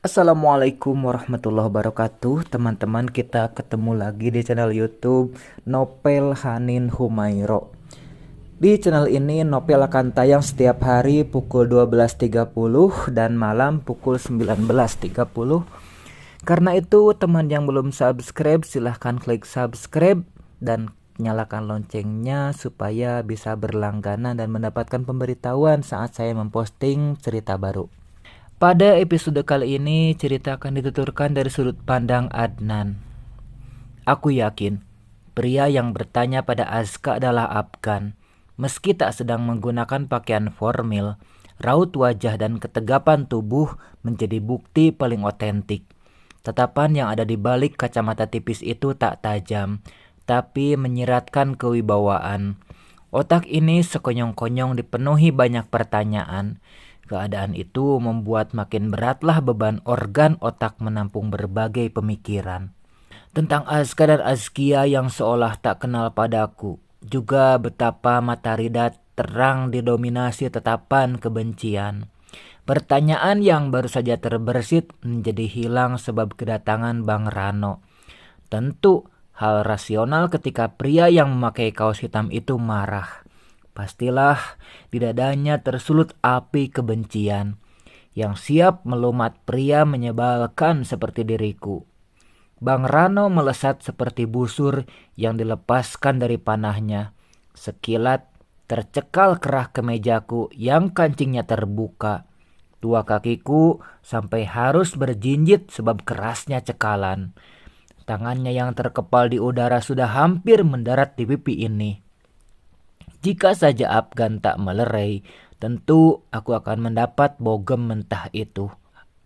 Assalamualaikum warahmatullahi wabarakatuh. Teman-teman, kita ketemu lagi di channel YouTube Nopel Hanin Humairo. Di channel ini Nopel akan tayang setiap hari pukul 12.30 dan malam pukul 19.30. Karena itu, teman yang belum subscribe silahkan klik subscribe dan nyalakan loncengnya supaya bisa berlangganan dan mendapatkan pemberitahuan saat saya memposting cerita baru. Pada episode kali ini, cerita akan dituturkan dari sudut pandang Adnan. Aku yakin, pria yang bertanya pada Azka adalah Afgan. Meski tak sedang menggunakan pakaian formal, raut wajah dan ketegapan tubuh menjadi bukti paling otentik. Tatapan yang ada di balik kacamata tipis itu tak tajam, tapi menyiratkan kewibawaan. Otak ini sekonyong-konyong dipenuhi banyak pertanyaan. Keadaan itu membuat makin beratlah beban organ otak menampung berbagai pemikiran. Tentang Azka dan Azkia yang seolah tak kenal padaku. Juga betapa mata Rida terang didominasi tatapan kebencian. Pertanyaan yang baru saja terbersit menjadi hilang sebab kedatangan Bang Rano. Tentu hal rasional ketika pria yang memakai kaos hitam itu marah. Pastilah di dadanya tersulut api kebencian yang siap melumat pria menyebalkan seperti diriku. Bang Rano melesat seperti busur yang dilepaskan dari panahnya. Sekilat tercekal kerah kemejaku yang kancingnya terbuka. Dua kakiku sampai harus berjinjit sebab kerasnya cekalan. Tangannya yang terkepal di udara sudah hampir mendarat di pipi ini. Jika saja Afgan tak melerai, tentu aku akan mendapat bogem mentah itu.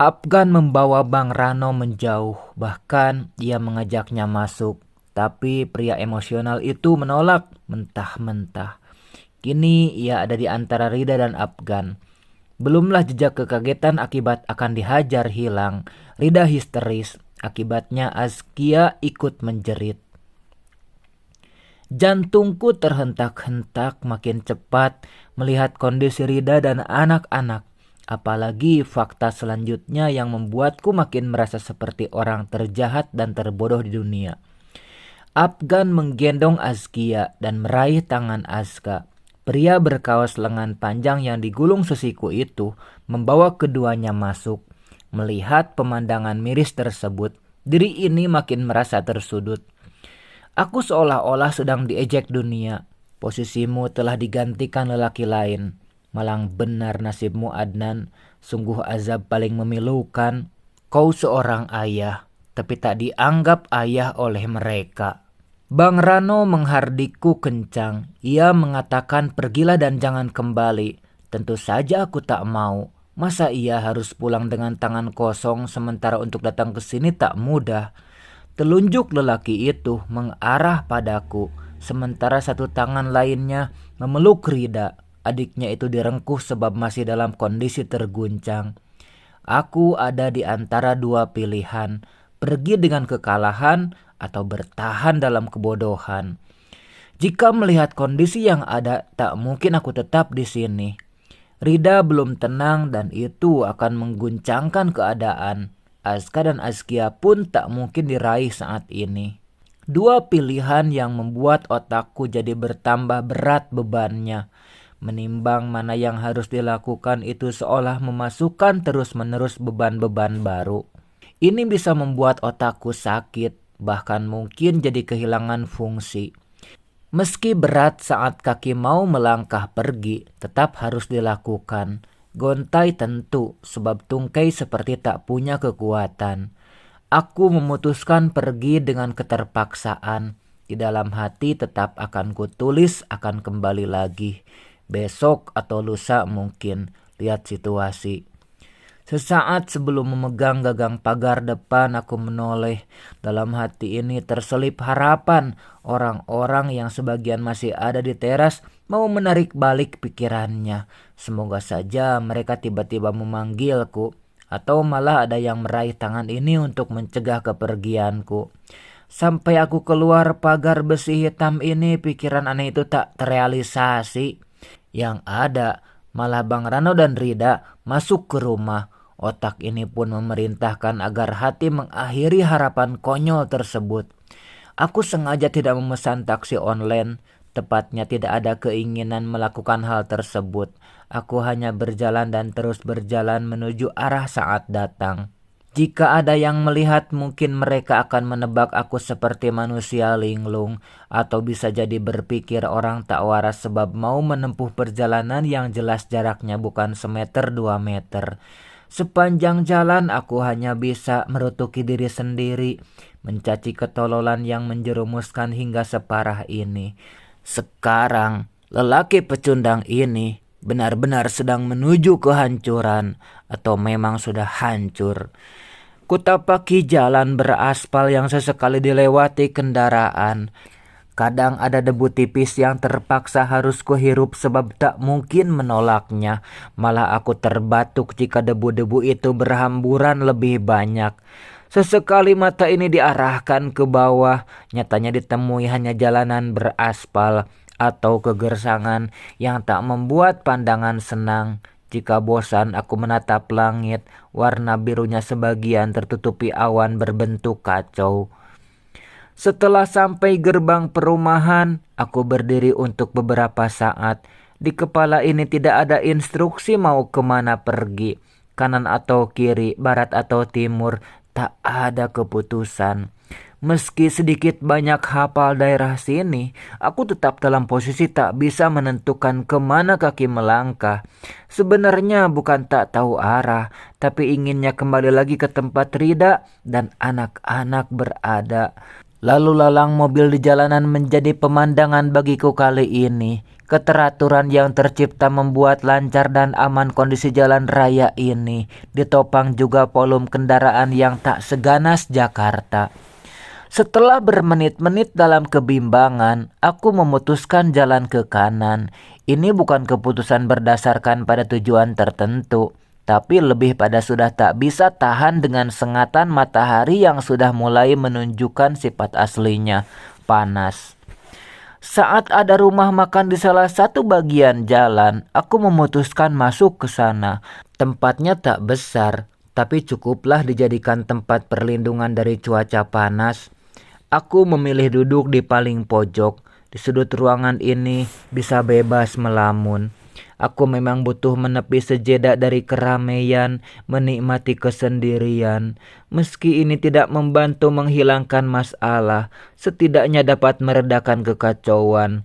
Afgan membawa Bang Rano menjauh, bahkan ia mengajaknya masuk. Tapi pria emosional itu menolak mentah-mentah. Kini ia ada di antara Rida dan Afgan. Belumlah jejak kekagetan akibat akan dihajar hilang. Rida histeris, akibatnya Azkia ikut menjerit. Jantungku terhentak-hentak makin cepat melihat kondisi Rida dan anak-anak. Apalagi fakta selanjutnya yang membuatku makin merasa seperti orang terjahat dan terbodoh di dunia. Afgan menggendong Azkia dan meraih tangan Azka. Pria berkaos lengan panjang yang digulung sesiku itu membawa keduanya masuk. Melihat pemandangan miris tersebut, diri ini makin merasa tersudut. Aku seolah-olah sedang diejek dunia. Posisimu telah digantikan lelaki lain. Malang benar nasibmu, Adnan. Sungguh azab paling memilukan. Kau seorang ayah, tapi tak dianggap ayah oleh mereka. Bang Rano menghardikku kencang. Ia mengatakan pergilah dan jangan kembali. Tentu saja aku tak mau. Masa ia harus pulang dengan tangan kosong sementara untuk datang ke sini tak mudah. Telunjuk lelaki itu mengarah padaku, sementara satu tangan lainnya memeluk Rida. Adiknya itu direngkuh sebab masih dalam kondisi terguncang. Aku ada di antara dua pilihan, pergi dengan kekalahan atau bertahan dalam kebodohan. Jika melihat kondisi yang ada, tak mungkin aku tetap di sini. Rida belum tenang dan itu akan mengguncangkan keadaan. Azka dan Azkia pun tak mungkin diraih saat ini. Dua pilihan yang membuat otakku jadi bertambah berat bebannya. Menimbang mana yang harus dilakukan itu seolah memasukkan terus-menerus beban-beban baru. Ini bisa membuat otakku sakit, bahkan mungkin jadi kehilangan fungsi. Meski berat saat kaki mau melangkah pergi, tetap harus dilakukan. Gontai tentu, sebab tungkai seperti tak punya kekuatan. Aku memutuskan pergi dengan keterpaksaan. Di dalam hati tetap akan kutulis akan kembali lagi. Besok atau lusa mungkin, lihat situasi. Sesaat sebelum memegang gagang pagar depan aku menoleh. Dalam hati ini terselip harapan orang-orang yang sebagian masih ada di teras mau menarik balik pikirannya. Semoga saja mereka tiba-tiba memanggilku atau malah ada yang meraih tangan ini untuk mencegah kepergianku. Sampai aku keluar pagar besi hitam ini pikiran aneh itu tak terrealisasi. Yang ada malah Bang Rano dan Rida masuk ke rumah. Otak ini pun memerintahkan agar hati mengakhiri harapan konyol tersebut. Aku sengaja tidak memesan taksi online, tepatnya tidak ada keinginan melakukan hal tersebut. Aku hanya berjalan dan terus berjalan menuju arah saat datang. Jika ada yang melihat, mungkin mereka akan menebak aku seperti manusia linglung, atau bisa jadi berpikir orang tak waras sebab mau menempuh perjalanan yang jelas jaraknya bukan semeter 2 meter. Sepanjang jalan aku hanya bisa merutuki diri sendiri, mencaci ketololan yang menjerumuskan hingga separah ini. Sekarang, lelaki pecundang ini benar-benar sedang menuju kehancuran, atau memang sudah hancur. Kutapaki jalan beraspal yang sesekali dilewati kendaraan. Kadang ada debu tipis yang terpaksa harus kuhirup sebab tak mungkin menolaknya. Malah aku terbatuk jika debu-debu itu berhamburan lebih banyak. Sesekali mata ini diarahkan ke bawah, nyatanya ditemui hanya jalanan beraspal atau kegersangan yang tak membuat pandangan senang. Jika bosan, aku menatap langit, warna birunya sebagian tertutupi awan berbentuk kacau. Setelah sampai gerbang perumahan, aku berdiri untuk beberapa saat. Di kepala ini tidak ada instruksi mau kemana pergi, kanan atau kiri, barat atau timur, tak ada keputusan. Meski sedikit banyak hafal daerah sini, aku tetap dalam posisi tak bisa menentukan kemana kaki melangkah. Sebenarnya bukan tak tahu arah, tapi inginnya kembali lagi ke tempat Rida dan anak-anak berada. Lalu lalang mobil di jalanan menjadi pemandangan bagiku kali ini. Keteraturan yang tercipta membuat lancar dan aman kondisi jalan raya ini. Ditopang juga volume kendaraan yang tak seganas Jakarta. Setelah bermenit-menit dalam kebimbangan, aku memutuskan jalan ke kanan. Ini bukan keputusan berdasarkan pada tujuan tertentu, tapi lebih pada sudah tak bisa tahan dengan sengatan matahari yang sudah mulai menunjukkan sifat aslinya, panas. Saat ada rumah makan di salah satu bagian jalan, aku memutuskan masuk ke sana. Tempatnya tak besar, tapi cukuplah dijadikan tempat perlindungan dari cuaca panas. Aku memilih duduk di paling pojok. Di sudut ruangan ini bisa bebas melamun. Aku memang butuh menepi sejedak dari keramaian, menikmati kesendirian. Meski ini tidak membantu menghilangkan masalah, setidaknya dapat meredakan kekacauan.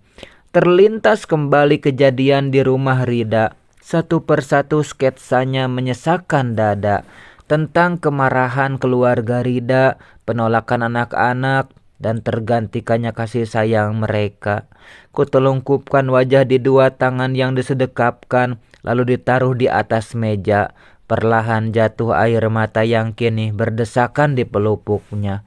Terlintas kembali kejadian di rumah Rida. Satu persatu sketsanya menyesakkan dada. Tentang kemarahan keluarga Rida, penolakan anak-anak, dan tergantikannya kasih sayang mereka. Kutelungkupkan wajah di dua tangan yang disedekapkan, lalu ditaruh di atas meja. Perlahan jatuh air mata yang kini berdesakan di pelupuknya.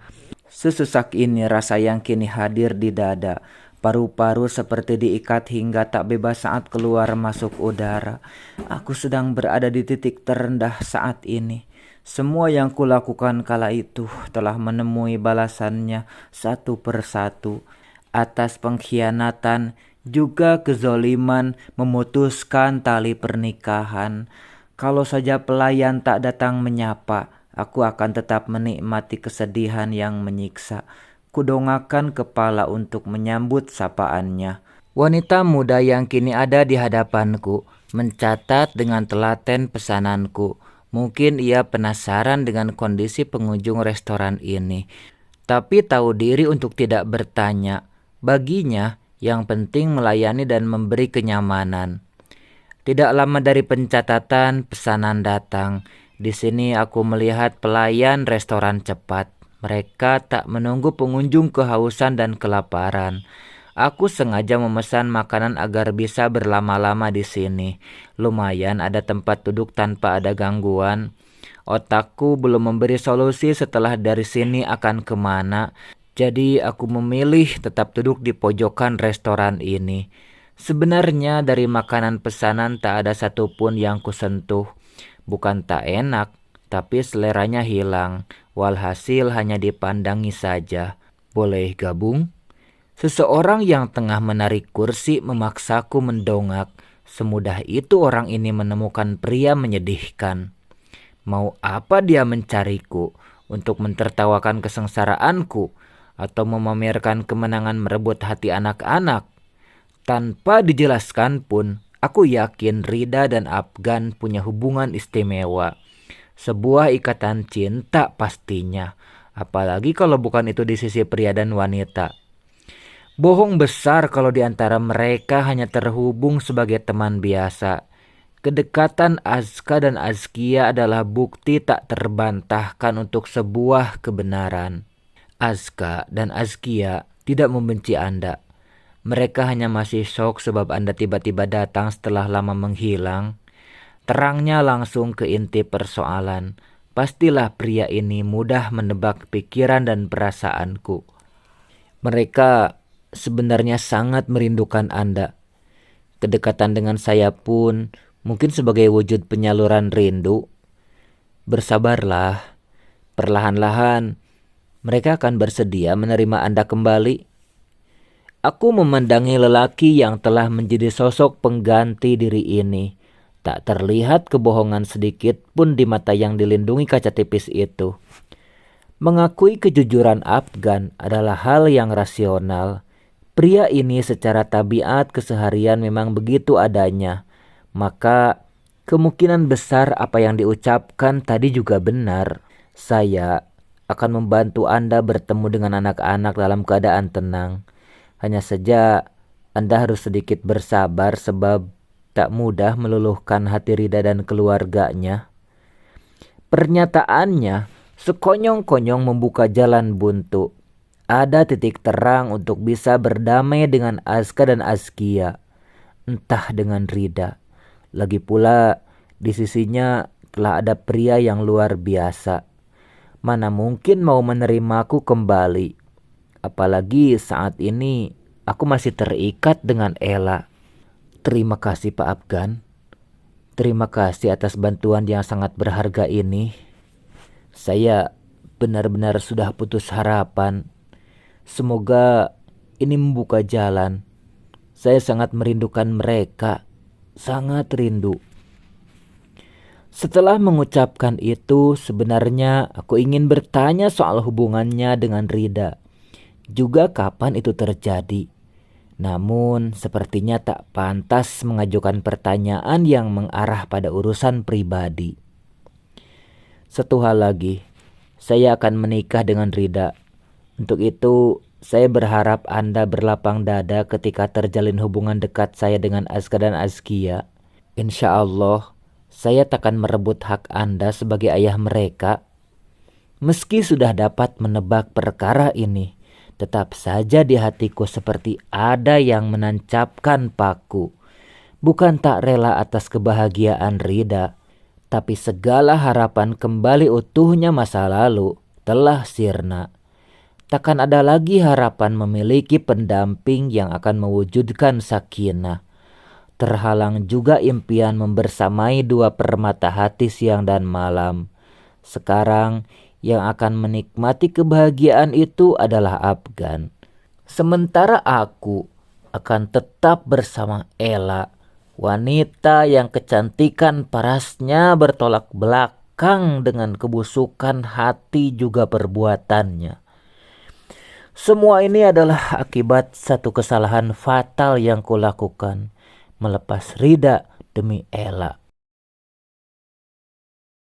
Sesusak ini rasa yang kini hadir di dada. Paru-paru seperti diikat hingga tak bebas saat keluar masuk udara. Aku sedang berada di titik terendah saat ini. Semua yang kulakukan kala itu telah menemui balasannya satu persatu. Atas pengkhianatan, juga kezoliman memutuskan tali pernikahan. Kalau saja pelayan tak datang menyapa, aku akan tetap menikmati kesedihan yang menyiksa. Kudongakkan kepala untuk menyambut sapaannya. Wanita muda yang kini ada di hadapanku mencatat dengan telaten pesananku. Mungkin ia penasaran dengan kondisi pengunjung restoran ini, tapi tahu diri untuk tidak bertanya. Baginya, yang penting melayani dan memberi kenyamanan. Tidak lama dari pencatatan, pesanan datang. Di sini aku melihat pelayan restoran cepat. Mereka tak menunggu pengunjung kehausan dan kelaparan. Aku sengaja memesan makanan agar bisa berlama-lama di sini. Lumayan ada tempat duduk tanpa ada gangguan. Otakku belum memberi solusi setelah dari sini akan kemana. Jadi aku memilih tetap duduk di pojokan restoran ini. Sebenarnya dari makanan pesanan tak ada satupun yang kusentuh. Bukan tak enak, tapi seleranya hilang. Walhasil hanya dipandangi saja. Boleh gabung? Seseorang yang tengah menarik kursi memaksaku mendongak. Semudah itu orang ini menemukan pria menyedihkan. Mau apa dia mencariku? Untuk mentertawakan kesengsaraanku atau memamerkan kemenangan merebut hati anak-anak? Tanpa dijelaskan pun, aku yakin Rida dan Afgan punya hubungan istimewa. Sebuah ikatan cinta pastinya. Apalagi kalau bukan itu di sisi pria dan wanita. Bohong besar kalau di antara mereka hanya terhubung sebagai teman biasa. Kedekatan Azka dan Azkia adalah bukti tak terbantahkan untuk sebuah kebenaran. Azka dan Azkia tidak membenci Anda. Mereka hanya masih shock sebab Anda tiba-tiba datang setelah lama menghilang. Terangnya langsung ke inti persoalan. Pastilah pria ini mudah menebak pikiran dan perasaanku. Mereka sebenarnya sangat merindukan Anda. Kedekatan dengan saya pun mungkin sebagai wujud penyaluran rindu. Bersabarlah, perlahan-lahan mereka akan bersedia menerima Anda kembali. Aku memandangi lelaki yang telah menjadi sosok pengganti diri ini. Tak terlihat kebohongan sedikit pun di mata yang dilindungi kaca tipis itu. Mengakui kejujuran Afgan adalah hal yang rasional. Pria ini secara tabiat keseharian memang begitu adanya. Maka kemungkinan besar apa yang diucapkan tadi juga benar. Saya akan membantu Anda bertemu dengan anak-anak dalam keadaan tenang. Hanya saja Anda harus sedikit bersabar sebab tak mudah meluluhkan hati Rida dan keluarganya. Pernyataannya sekonyong-konyong membuka jalan buntu. Ada titik terang untuk bisa berdamai dengan Azka dan Azkia. Entah dengan Rida. Lagi pula di sisinya telah ada pria yang luar biasa. Mana mungkin mau menerimaku kembali. Apalagi saat ini aku masih terikat dengan Ella. Terima kasih Pak Afgan. Terima kasih atas bantuan yang sangat berharga ini. Saya benar-benar sudah putus harapan. Semoga ini membuka jalan. Saya sangat merindukan mereka. Sangat rindu. Setelah mengucapkan itu, sebenarnya aku ingin bertanya soal hubungannya dengan Rida. Juga kapan itu terjadi. Namun sepertinya tak pantas mengajukan pertanyaan yang mengarah pada urusan pribadi. Satu hal lagi, saya akan menikah dengan Rida. Untuk itu, saya berharap Anda berlapang dada ketika terjalin hubungan dekat saya dengan Azka dan Azkia. Insya Allah, saya takkan merebut hak Anda sebagai ayah mereka. Meski sudah dapat menebak perkara ini, tetap saja di hatiku seperti ada yang menancapkan paku. Bukan tak rela atas kebahagiaan Rida, tapi segala harapan kembali utuhnya masa lalu telah sirna. Takkan ada lagi harapan memiliki pendamping yang akan mewujudkan sakinah. Terhalang juga impian membersamai dua permata hati siang dan malam. Sekarang yang akan menikmati kebahagiaan itu adalah Afgan. Sementara aku akan tetap bersama Ella, wanita yang kecantikan parasnya bertolak belakang dengan kebusukan hati juga perbuatannya. Semua ini adalah akibat satu kesalahan fatal yang kulakukan, melepas Rida demi Ella.